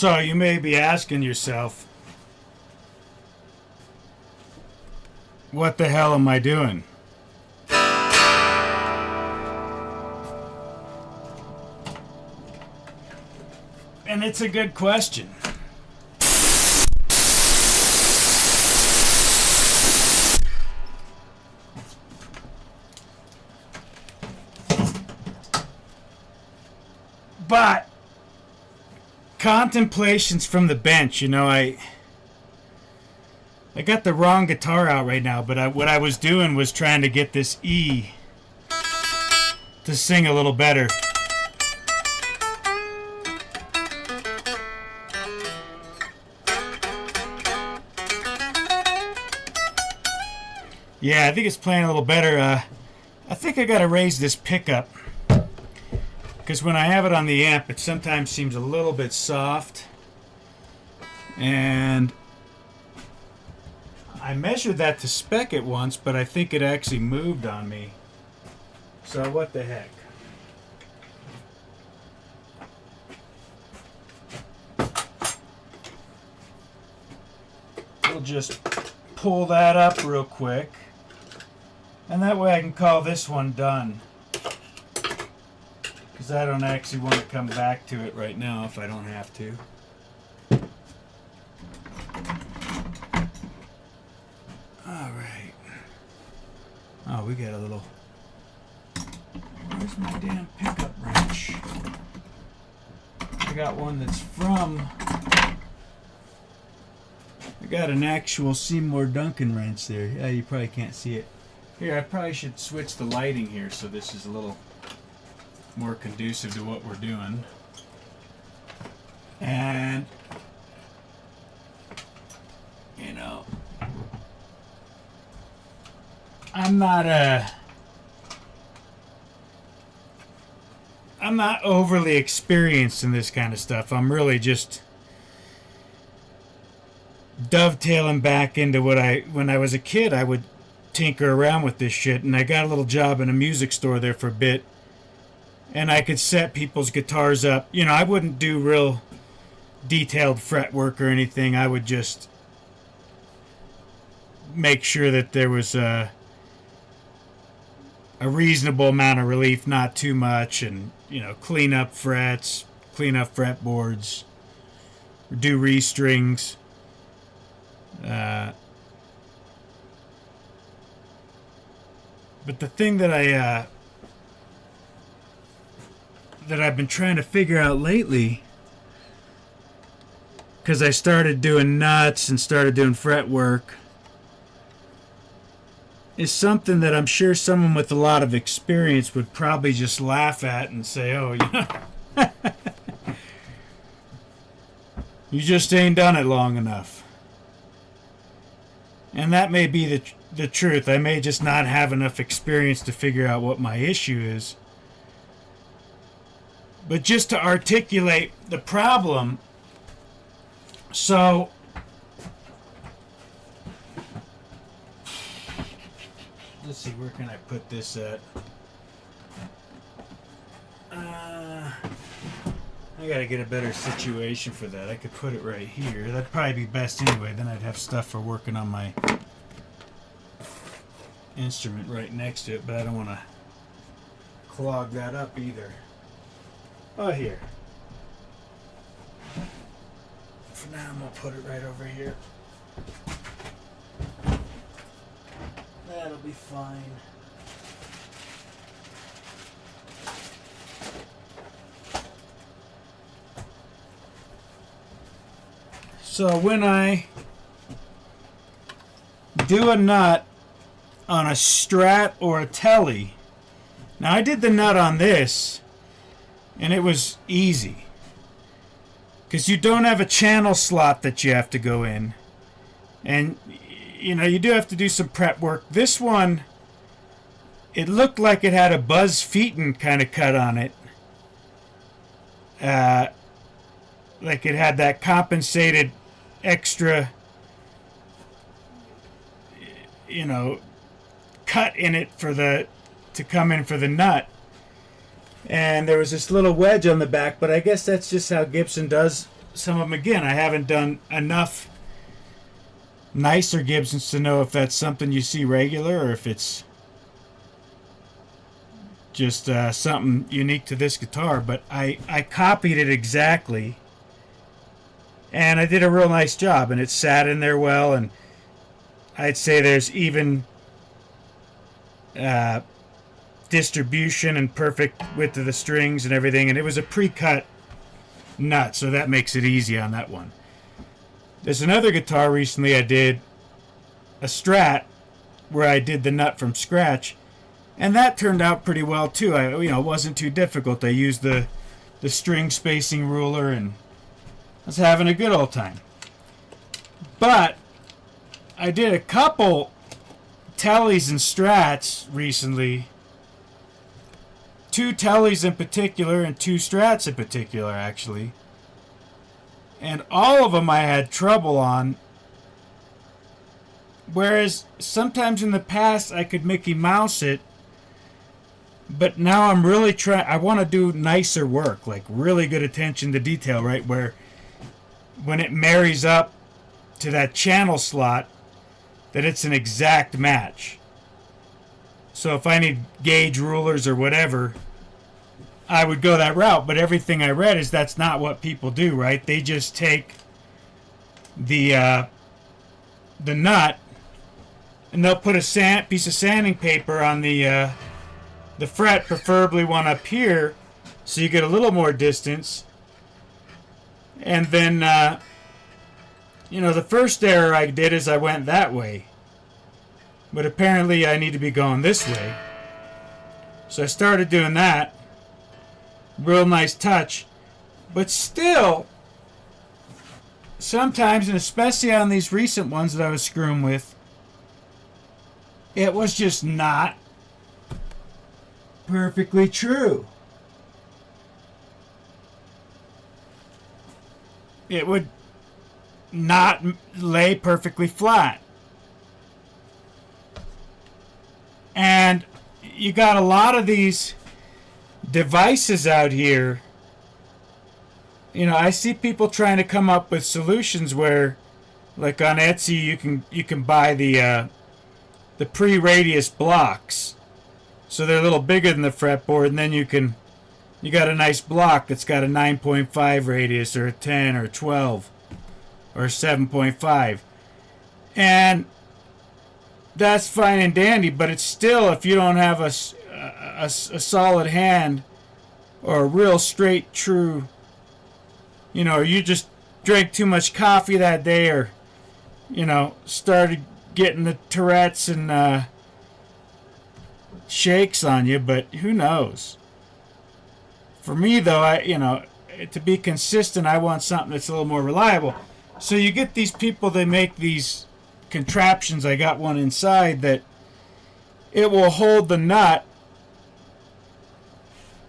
So you may be asking yourself, what the hell am I doing? And it's a good question. But Contemplations from the bench, you know, I got the wrong guitar out right now, but what I was doing was trying to get this E to sing a little better. Yeah, I think it's playing a little better. I think I gotta raise this pickup, because when I have it on the amp, it sometimes seems a little bit soft. And I measured that to spec it once, but I think it actually moved on me. So what the heck? We'll just pull that up real quick. And that way I can call this one done. Because I don't actually want to come back to it right now if I don't have to. Alright. Oh, we got a little... Where's my damn pickup wrench? I got one that's from... I got an actual Seymour Duncan wrench there. Yeah, you probably can't see it. Here, I probably should switch the lighting here so this is a little more conducive to what we're doing. And, you know, I'm not overly experienced in this kind of stuff. I'm really just dovetailing back into what when I was a kid, I would tinker around with this shit, and I got a little job in a music store there for a bit, and I could set people's guitars up. You know, I wouldn't do real detailed fret work or anything. I would just make sure that there was a reasonable amount of relief, not too much, and, you know, clean up frets, clean up fretboards, do restrings. But the thing that I've been trying to figure out lately, because I started doing nuts and started doing fret work, is something that I'm sure someone with a lot of experience would probably just laugh at and say, oh, you know, you just ain't done it long enough. And that may be the truth. I may just not have enough experience to figure out what my issue is. But just to articulate the problem, so let's see, where can I put this at? I gotta get a better situation for that. I could put it right here. That'd probably be best anyway. Then I'd have stuff for working on my instrument right next to it, but I don't want to clog that up either. Oh, here. For now, I'm gonna put it right over here. That'll be fine. So when I do a nut on a strat or a telly, now I did the nut on this, and it was easy, because you don't have a channel slot that you have to go in, and you know, you do have to do some prep work. This one, it looked like it had a Buzz Featon kind of cut on it, like it had that compensated extra, you know, cut in it for to come in for the nut. And there was this little wedge on the back, but I guess that's just how Gibson does some of them, again, I haven't done enough nicer Gibsons to know if that's something you see regular or if it's just something unique to this guitar. But I copied it exactly, and I did a real nice job, and it sat in there well, and I'd say there's even distribution and perfect width of the strings and everything, and it was a pre-cut nut, so that makes it easy on that one. There's another guitar recently I did, a Strat, where I did the nut from scratch, and that turned out pretty well too. It wasn't too difficult. I used the string spacing ruler, and I was having a good old time. But I did a couple Tellys and Strats recently. 2 Tellys in particular and 2 Strats in particular, actually. And all of them I had trouble on. Whereas sometimes in the past I could Mickey Mouse it. But now I'm really trying. I want to do nicer work, like really good attention to detail, right? Where when it marries up to that channel slot, that it's an exact match. So if I need gauge rulers or whatever, I would go that route. But everything I read is that's not what people do, right? They just take the nut and they'll put a piece of sanding paper on the fret, preferably one up here, so you get a little more distance. And then, the first error I did is I went that way. But apparently I need to be going this way. So I started doing that. Real nice touch. But still, sometimes, and especially on these recent ones that I was screwing with, it was just not perfectly true. It would not lay perfectly flat. And you got a lot of these devices out here. I see people trying to come up with solutions where, like on Etsy, you can buy the pre-radius blocks. So they're a little bigger than the fretboard, and then you got a nice block that's got a 9.5 radius or a 10 or a 12 or a 7.5. And that's fine and dandy, but it's still, if you don't have a solid hand or a real straight, true, or you just drank too much coffee that day, or, started getting the Tourette's and shakes on you, but who knows? For me, though, to be consistent, I want something that's a little more reliable. So you get these people, they make these contraptions. I got one inside that it will hold the nut,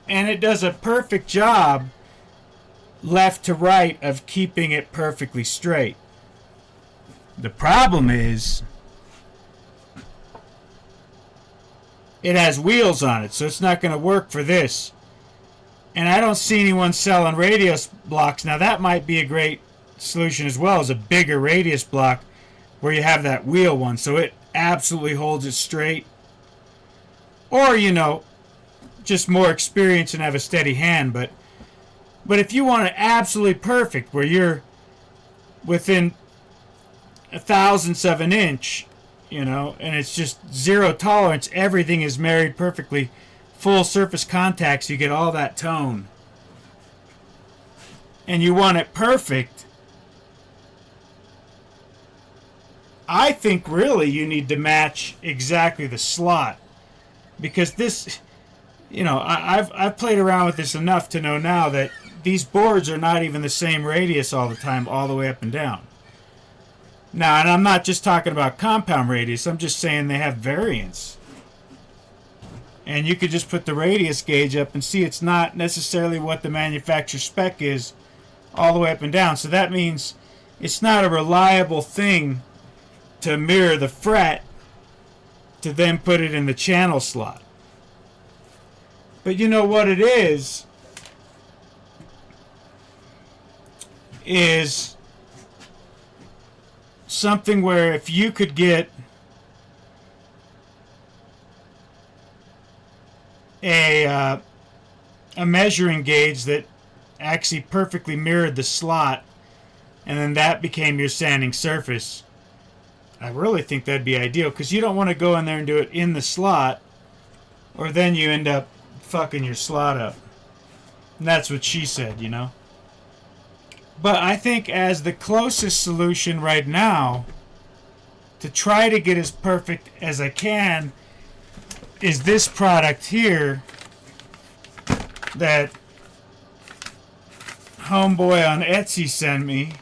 and it does a perfect job left to right of keeping it perfectly straight. The problem is it has wheels on it, so it's not going to work for this. And I don't see anyone selling radius blocks. Now that might be a great solution as well, as a bigger radius block where you have that wheel one, so it absolutely holds it straight. Or, just more experience and have a steady hand. But if you want it absolutely perfect, where you're within a thousandths of an inch, and it's just zero tolerance, everything is married perfectly, full surface contact, so you get all that tone, and you want it perfect, I think really you need to match exactly the slot. Because this, I've played around with this enough to know now that these boards are not even the same radius all the time, all the way up and down. Now, and I'm not just talking about compound radius, I'm just saying they have variance. And you could just put the radius gauge up and see it's not necessarily what the manufacturer spec is all the way up and down. So that means it's not a reliable thing to mirror the fret to then put it in the channel slot. But you know what it is? is something where if you could get a measuring gauge that actually perfectly mirrored the slot, and then that became your sanding surface, I really think that'd be ideal, because you don't want to go in there and do it in the slot, or then you end up fucking your slot up. And that's what she said, you know. But I think as the closest solution right now to try to get as perfect as I can is this product here that homeboy on Etsy sent me.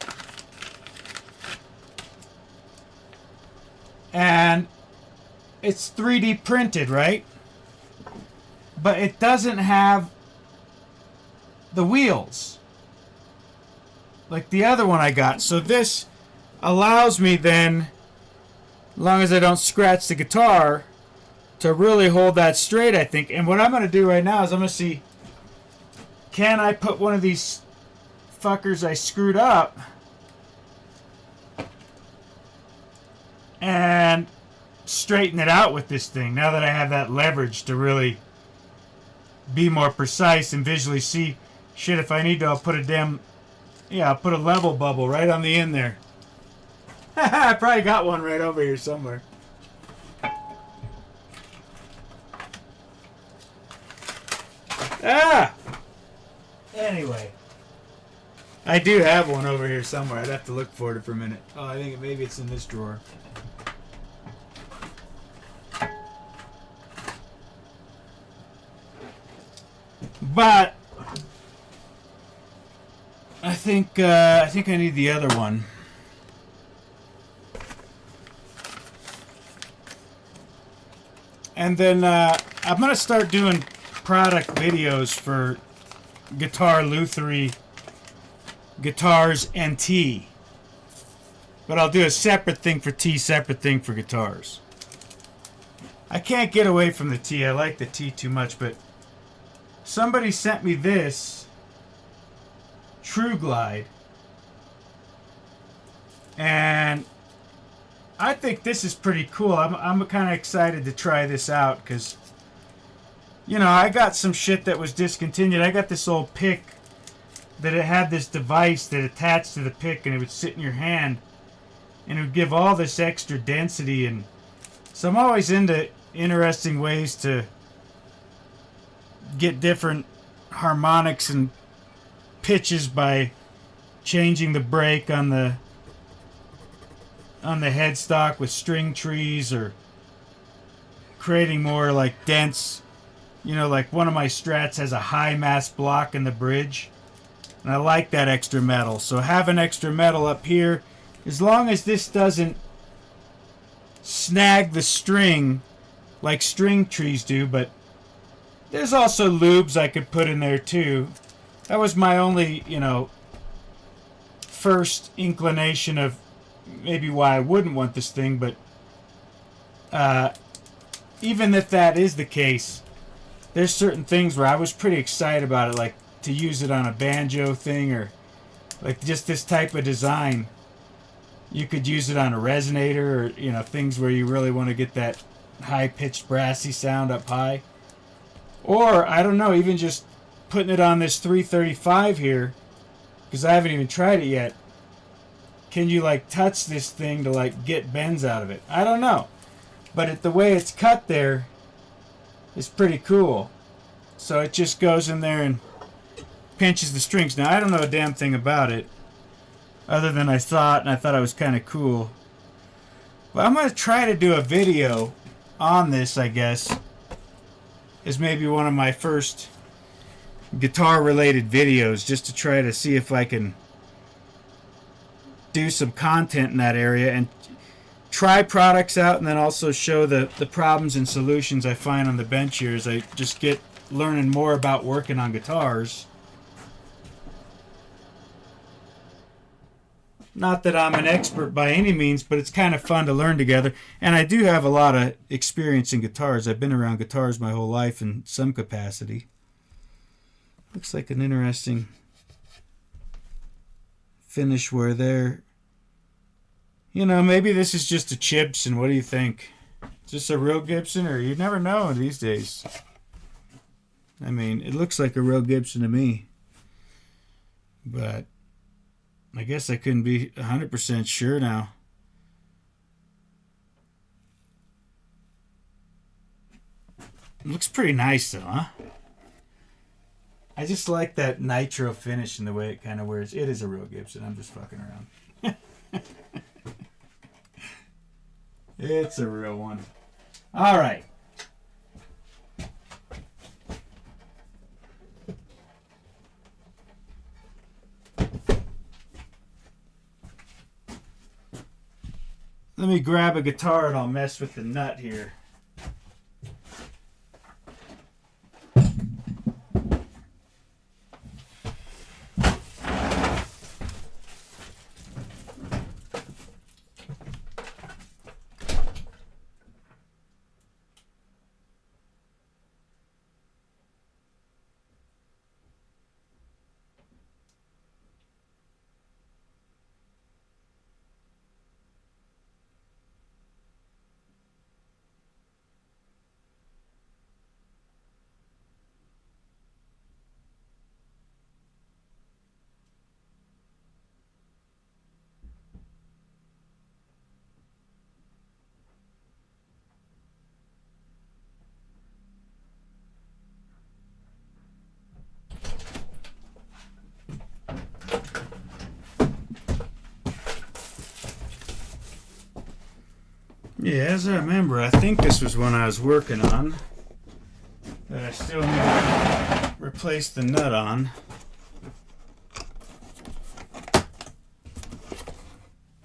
And it's 3D printed, right? But it doesn't have the wheels like the other one I got. So this allows me then, as long as I don't scratch the guitar, to really hold that straight, I think. And what I'm going to do right now is I'm going to see, can I put one of these fuckers I screwed up and straighten it out with this thing, now that I have that leverage to really be more precise and visually see. Shit, if I need to, I'll put a damn, I'll put a level bubble right on the end there. I probably got one right over here somewhere. Anyway, I do have one over here somewhere. I'd have to look for it for a minute. Oh, I think maybe it's in this drawer. But I think I need the other one. And then I'm gonna start doing product videos for Guitar Lutherie guitars and tea. But I'll do a separate thing for tea, separate thing for guitars. I can't get away from the tea. I like the tea too much, but somebody sent me this True Glide, and I think this is pretty cool. I'm kind of excited to try this out because, you know, I got some shit that was discontinued. I got this old pick that it had this device that attached to the pick, and it would sit in your hand, and it would give all this extra density. And so I'm always into interesting ways to get different harmonics and pitches by changing the break on the headstock with string trees, or creating more like dense, you know, like one of my strats has a high mass block in the bridge, and I like that extra metal. So having extra metal up here, as long as this doesn't snag the string like string trees do. But there's also lubes I could put in there too. That was my only, you know, first inclination of maybe why I wouldn't want this thing. But even if that is the case, there's certain things where I was pretty excited about it, like to use it on a banjo thing, or like just this type of design. You could use it on a resonator, or, you know, things where you really want to get that high-pitched brassy sound up high. Or, I don't know, even just putting it on this 335 here, because I haven't even tried it yet. Can you, like, touch this thing to, like, get bends out of it? I don't know. But the way it's cut there is pretty cool. So it just goes in there and pinches the strings. Now, I don't know a damn thing about it, other than I thought it was kind of cool. But I'm going to try to do a video on this, I guess, as maybe one of my first guitar-related videos, just to try to see if I can do some content in that area and try products out, and then also show the problems and solutions I find on the bench here as I just get learning more about working on guitars. Not that I'm an expert by any means, but it's kind of fun to learn together. And I do have a lot of experience in guitars. I've been around guitars my whole life in some capacity. Looks like an interesting finish where they're, you know, maybe this is just a Gibson. What do you think? Is this a real Gibson, or you never know these days? I mean, it looks like a real Gibson to me, but I guess I couldn't be 100% sure now. It looks pretty nice though, huh? I just like that nitro finish and the way it kind of wears. It is a real Gibson. I'm just fucking around. It's a real one. All right. Let me grab a guitar and I'll mess with the nut here. Yeah, as I remember, I think this was one I was working on that I still need to replace the nut on.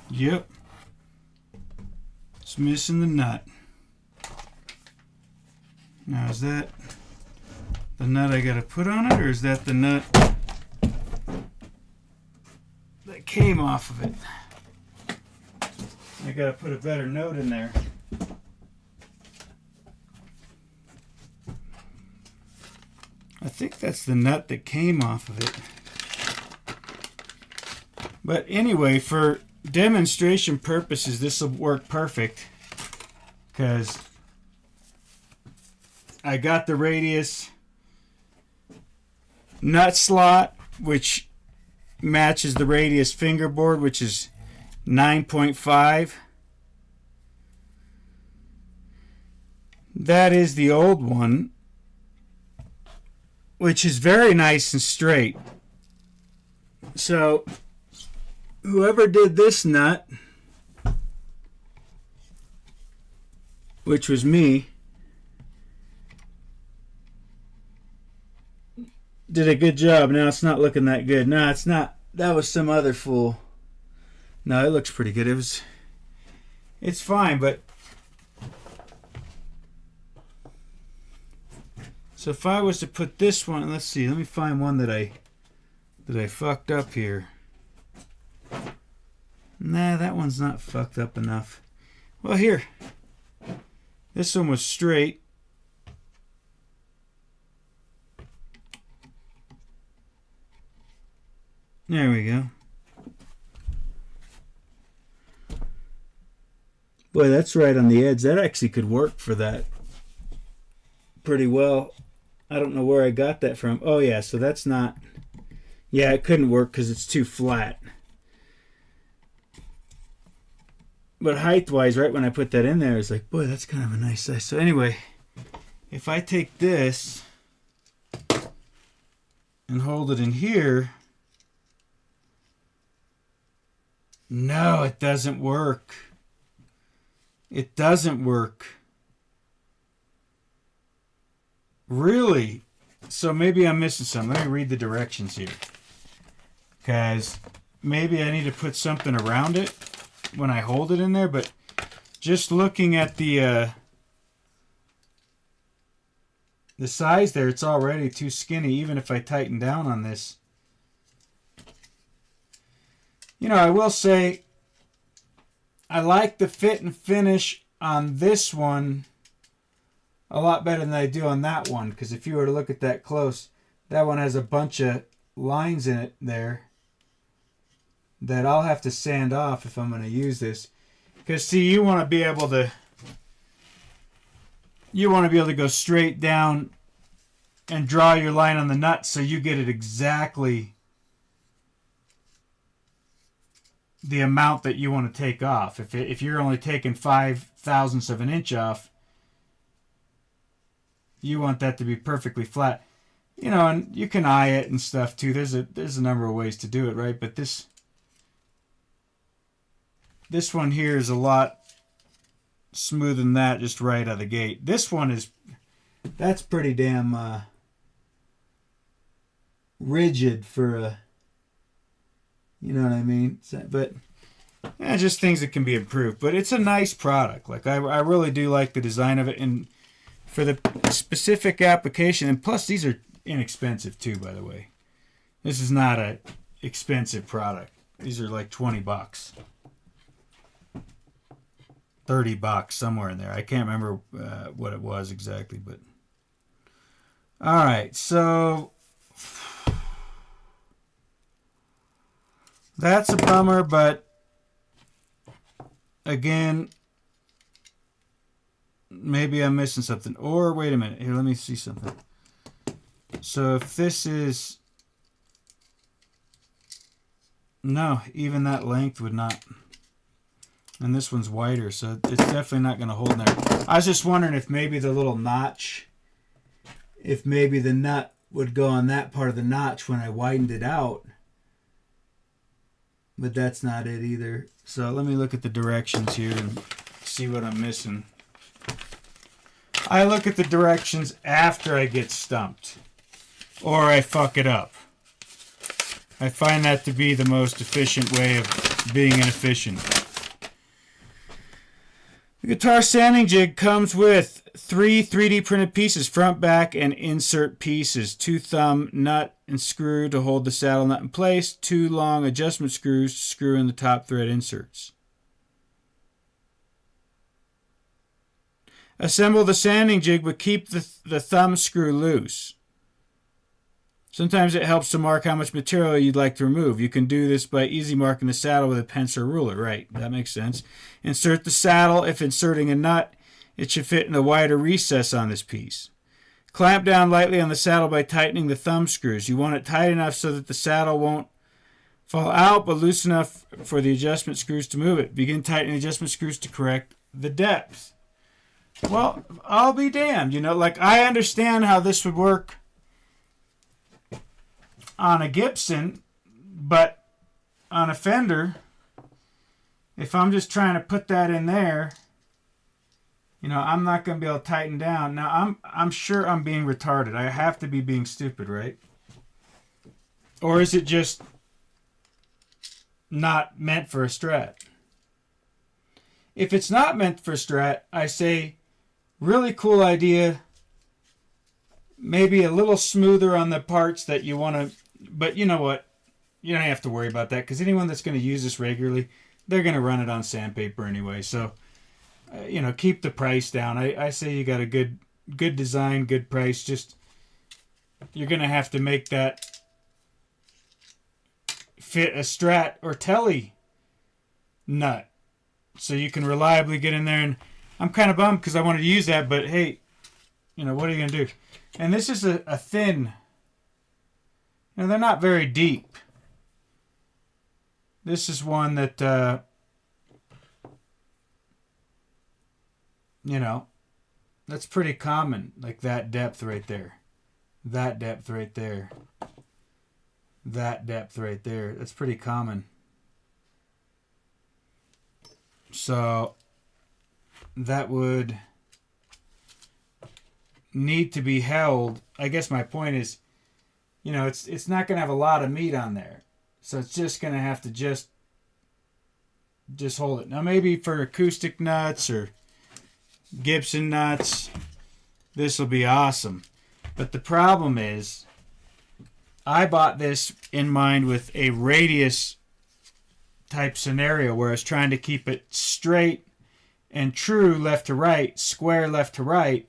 Yep. It's missing the nut. Now, is that the nut I gotta put on it, or is that the nut that came off of it? I gotta put a better note in there. I think that's the nut that came off of it. But anyway, for demonstration purposes, this will work perfect because I got the radius nut slot, which matches the radius fingerboard, which is 9.5. That is the old one, which is very nice and straight. So whoever did this nut, which was me, did a good job. Now it's not looking that good. No, it's not. That was some other fool. No, it looks pretty good. It's fine, but so if I was to put this one, let's see, let me find one that I fucked up here. Nah, that one's not fucked up enough. Well, here. This one was straight. There we go. Boy, that's right on the edge. That actually could work for that pretty well. I don't know where I got that from. Oh, yeah, so that's not... Yeah, it couldn't work because it's too flat. But height-wise, right when I put that in there, it's like, boy, that's kind of a nice size. So anyway, if I take this and hold it in here... No, it doesn't work. It doesn't work. Really? So maybe I'm missing something. Let me read the directions here. Because maybe I need to put something around it when I hold it in there. But just looking at the size there, it's already too skinny, even if I tighten down on this. You know, I will say I like the fit and finish on this one a lot better than I do on that one, because if you were to look at that close, that one has a bunch of lines in it there. that I'll have to sand off if I'm going to use this. Because see, you want to be able to go straight down and draw your line on the nut so you get it exactly the amount that you want to take off. If you're only taking 5/1000ths of an inch off, you want that to be perfectly flat. You know, and you can eye it and stuff too. There's a number of ways to do it, right? But this one here is a lot smoother than that, just right out of the gate. This one that's pretty damn rigid for a, you know what I mean? But yeah, just things that can be improved. But it's a nice product. Like I really do like the design of it, and for the specific application. And plus, these are inexpensive too, by the way. This is not a expensive product. These are like $20, $30, somewhere in there. I can't remember what it was exactly, but all right. So that's a bummer, but again, maybe I'm missing something. Or wait a minute. Here, let me see something. So if this is... No, even that length would not... And this one's wider, so it's definitely not going to hold in there. I was just wondering if maybe the little notch... If maybe the nut would go on that part of the notch when I widened it out. But that's not it either. So let me look at the directions here and see what I'm missing. I look at the directions after I get stumped. Or I fuck it up. I find that to be the most efficient way of being inefficient. The guitar sanding jig comes with 3 3D printed pieces, front, back, and insert pieces. 2 thumb nut and screw to hold the saddle nut in place. 2 long adjustment screws to screw in the top thread inserts. Assemble the sanding jig, but keep the thumb screw loose. Sometimes it helps to mark how much material you'd like to remove. You can do this by easy marking the saddle with a pencil or ruler. Right, that makes sense. Insert the saddle. If inserting a nut, it should fit in the wider recess on this piece. Clamp down lightly on the saddle by tightening the thumb screws. You want it tight enough so that the saddle won't fall out, but loose enough for the adjustment screws to move it. Begin tightening the adjustment screws to correct the depth. Well, I'll be damned. You know, like I understand how this would work on a Gibson, but on a Fender, if I'm just trying to put that in there, you know, I'm not going to be able to tighten down. Now, I'm sure I'm being retarded. I have to be being stupid, right? Or is it just not meant for a Strat? If it's not meant for a Strat, I say, really cool idea. Maybe a little smoother on the parts that you want to... But you know what? You don't have to worry about that, because anyone that's going to use this regularly, they're going to run it on sandpaper anyway. So, you know, keep the price down. I say you got a good design, good price. Just, you're going to have to make that fit a Strat or Tele nut, so you can reliably get in there. And I'm kind of bummed because I wanted to use that, but hey, you know, what are you going to do? And this is a thin... Now, they're not very deep. This is one that, you know, that's pretty common. Like that depth right there. That depth right there. That depth right there. That's pretty common. So, that would need to be held. I guess my point is, you know, it's not going to have a lot of meat on there. So it's just going to have to just hold it. Now maybe for acoustic nuts or Gibson nuts, this will be awesome. But the problem is, I bought this in mind with a radius type scenario where I was trying to keep it straight and true left to right, square left to right,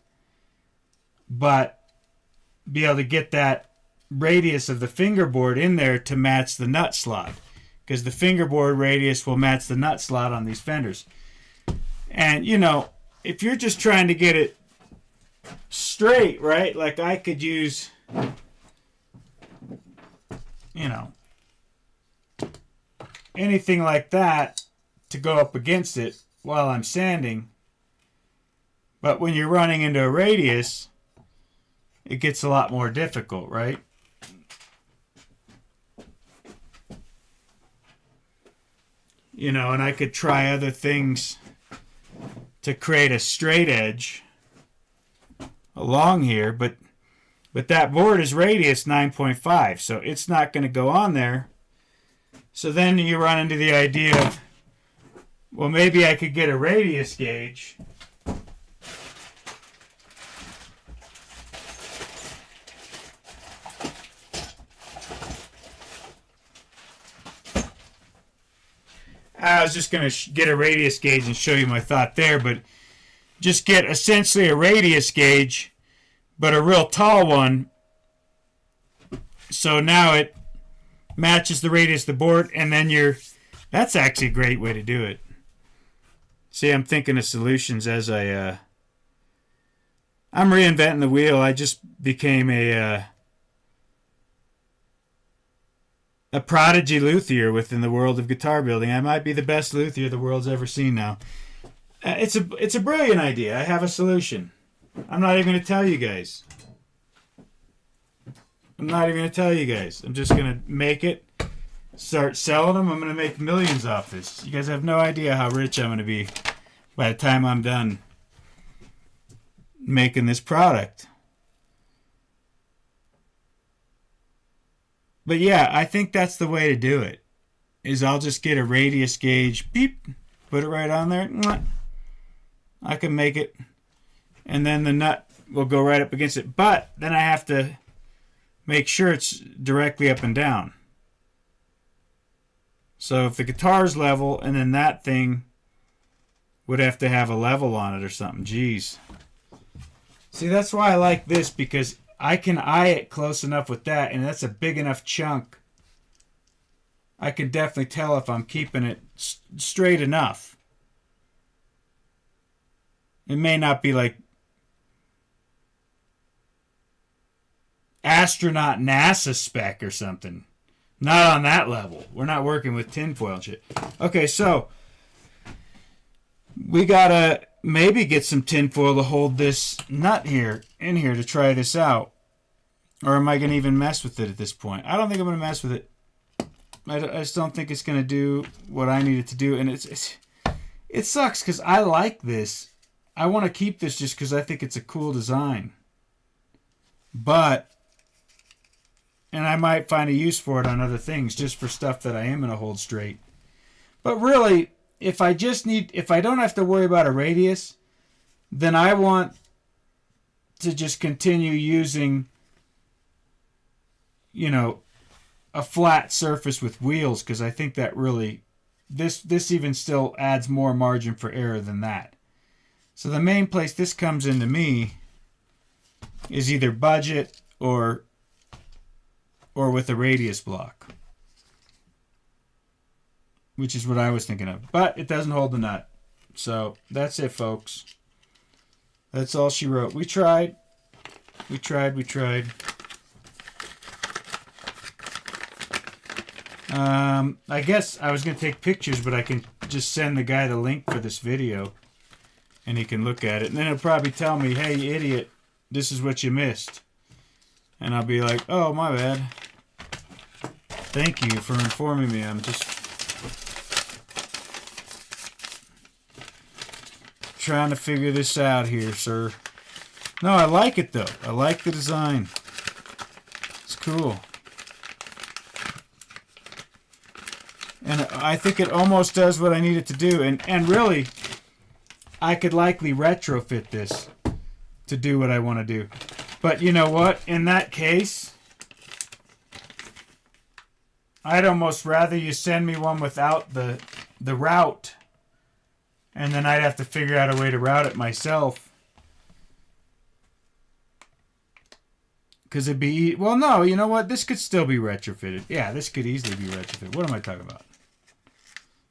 but be able to get that radius of the fingerboard in there to match the nut slot, because the fingerboard radius will match the nut slot on these fenders. And, you know, if you're just trying to get it straight, right, like I could use, you know, anything like that to go up against it while I'm sanding. But when you're running into a radius, it gets a lot more difficult, right? You know, and I could try other things to create a straight edge along here, but that board is radius 9.5, so it's not going to go on there. So then you run into the idea of, well, maybe I could get a radius gauge. I was just going to get a radius gauge and show you my thought there, but just get essentially a radius gauge, but a real tall one. So now it matches the radius of the board, and then that's actually a great way to do it. See, I'm thinking of solutions as I'm reinventing the wheel. I just became a prodigy luthier within the world of guitar building. I might be the best luthier the world's ever seen now. It's a brilliant idea. I have a solution. I'm not even going to tell you guys. I'm just going to make it, start selling them. I'm going to make millions off this. You guys have no idea how rich I'm going to be by the time I'm done making this product. But yeah, I think that's the way to do it. Is I'll just get a radius gauge, beep, put it right on there. I can make it, and then the nut will go right up against it. But then I have to make sure it's directly up and down. So if the guitar's level, and then that thing would have to have a level on it or something. Jeez. See, that's why I like this, because I can eye it close enough with that, and that's a big enough chunk. I can definitely tell if I'm keeping it straight enough. It may not be like astronaut NASA spec or something. Not on that level. We're not working with tinfoil and shit. Okay, so we gotta maybe get some tinfoil to hold this nut here in here to try this out. Or am I going to even mess with it at this point? I don't think I'm going to mess with it. I just don't think it's going to do what I need it to do. And it sucks because I like this. I want to keep this just because I think it's a cool design. But, and I might find a use for it on other things, just for stuff that I am going to hold straight. But really, if I don't have to worry about a radius, then I want to just continue using, you know, a flat surface with wheels, because I think that really, this even still adds more margin for error than that. So the main place this comes into me is either budget or with a radius block, which is what I was thinking of. But it doesn't hold the nut. So that's it, folks. That's all she wrote. We tried. I guess I was going to take pictures, but I can just send the guy the link for this video, and he can look at it. And then he'll probably tell me, hey, you idiot, this is what you missed. And I'll be like, oh, my bad. Thank you for informing me. I'm just trying to figure this out here, sir. No, I like it, though. I like the design. It's cool. And I think it almost does what I need it to do. And really, I could likely retrofit this to do what I want to do. But you know what? In that case, I'd almost rather you send me one without the route. And then I'd have to figure out a way to route it myself. Because it'd be... Well, no, you know what? This could still be retrofitted. Yeah, this could easily be retrofitted. What am I talking about?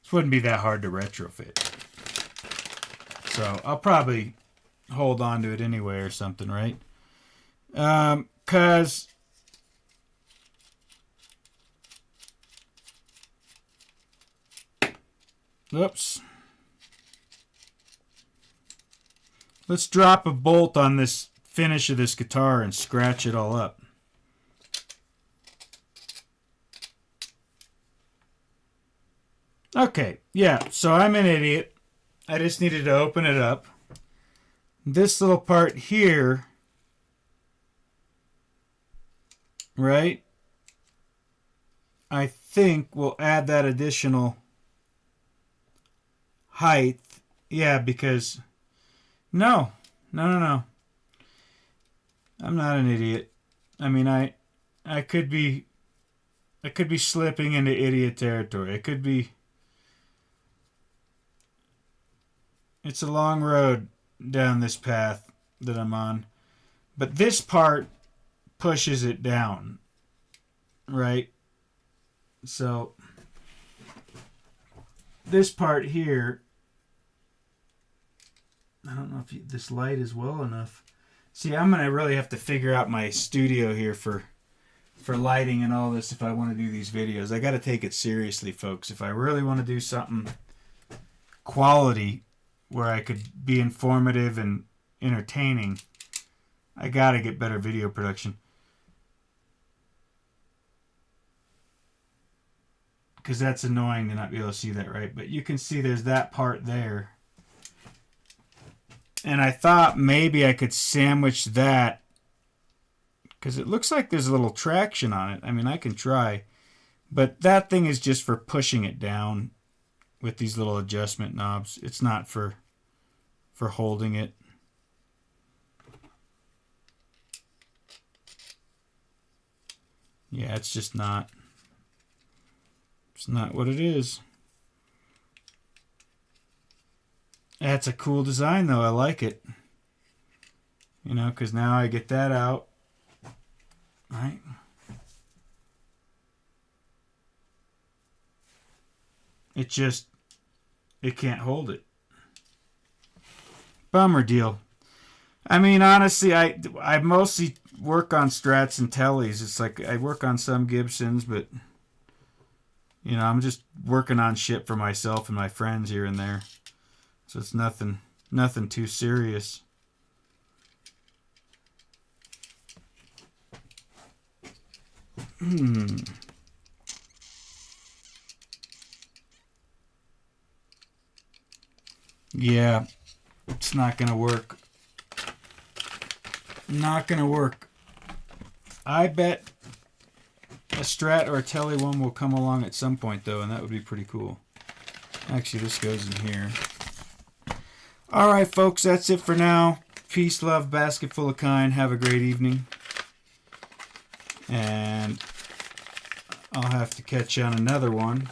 This wouldn't be that hard to retrofit. So I'll probably hold on to it anyway or something, right? Because oops. Let's drop a bolt on this finish of this guitar and scratch it all up. Okay, yeah, so I'm an idiot. I just needed to open it up. This little part here, right, I think we'll add that additional height. Yeah, because no. I'm not an idiot. I mean, I could be slipping into idiot territory. It could be. It's a long road down this path that I'm on, but this part pushes it down, right? So this part here, I don't know if this light is well enough. See, I'm going to really have to figure out my studio here for lighting and all this if I want to do these videos. I got to take it seriously, folks. If I really want to do something quality where I could be informative and entertaining, I got to get better video production. Because that's annoying to not be able to see that right. But you can see there's that part there. And I thought maybe I could sandwich that, because it looks like there's a little traction on it. I mean, I can try. But that thing is just for pushing it down with these little adjustment knobs. It's not for holding it. Yeah, it's just not. It's not what it is. That's a cool design, though. I like it. You know, because now I get that out. Right? It can't hold it. Bummer deal. I mean, honestly, I mostly work on Strats and Tellys. It's like I work on some Gibsons, but you know, I'm just working on shit for myself and my friends here and there. So it's nothing too serious. Yeah, it's not gonna work. Not gonna work. I bet a Strat or a Telly one will come along at some point, though, and that would be pretty cool. Actually, this goes in here. Alright, folks, that's it for now. Peace, love, basket full of kind. Have a great evening. And I'll have to catch you on another one.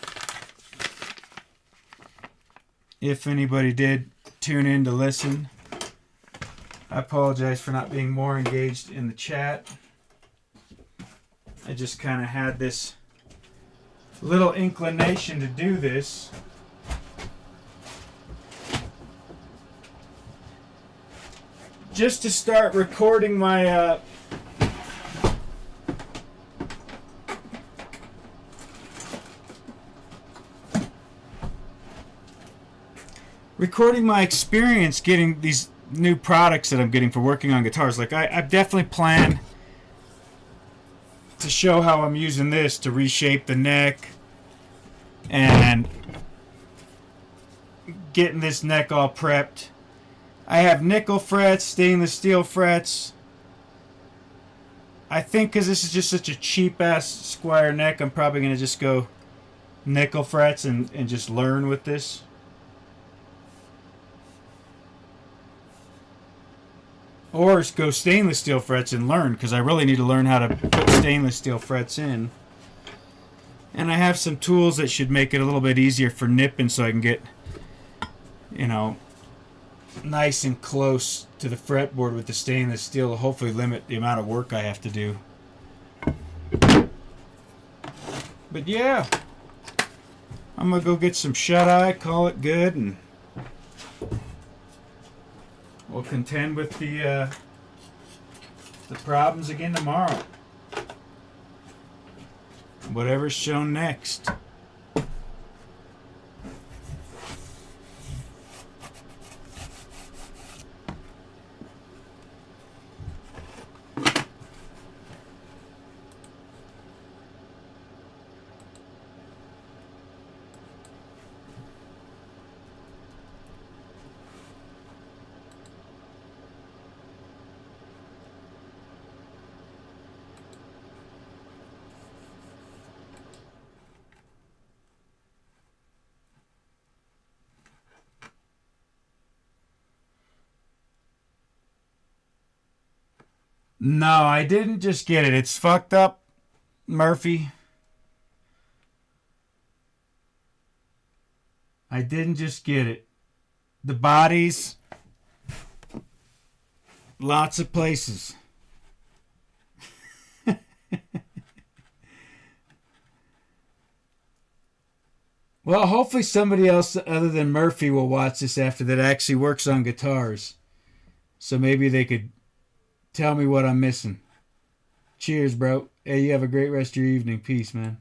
If anybody did tune in to listen, I apologize for not being more engaged in the chat. I just kind of had this little inclination to do this. Just to start recording my experience getting these new products that I'm getting for working on guitars. Like I've definitely planned to show how I'm using this to reshape the neck and getting this neck all prepped. I have nickel frets, stainless steel frets. I think because this is just such a cheap ass Squire neck, I'm probably going to just go nickel frets and just learn with this. Or go stainless steel frets and learn, because I really need to learn how to put stainless steel frets in. And I have some tools that should make it a little bit easier for nipping, so I can get, you know, nice and close to the fretboard with the stainless steel to hopefully limit the amount of work I have to do. But yeah, I'm gonna go get some shut eye, call it good, and we'll contend with the problems again tomorrow. Whatever's shown next. No, I didn't just get it. It's fucked up, Murphy. I didn't just get it. The bodies, lots of places. Well, hopefully somebody else other than Murphy will watch this after that actually works on guitars. So maybe they could tell me what I'm missing. Cheers, bro. Hey, you have a great rest of your evening. Peace, man.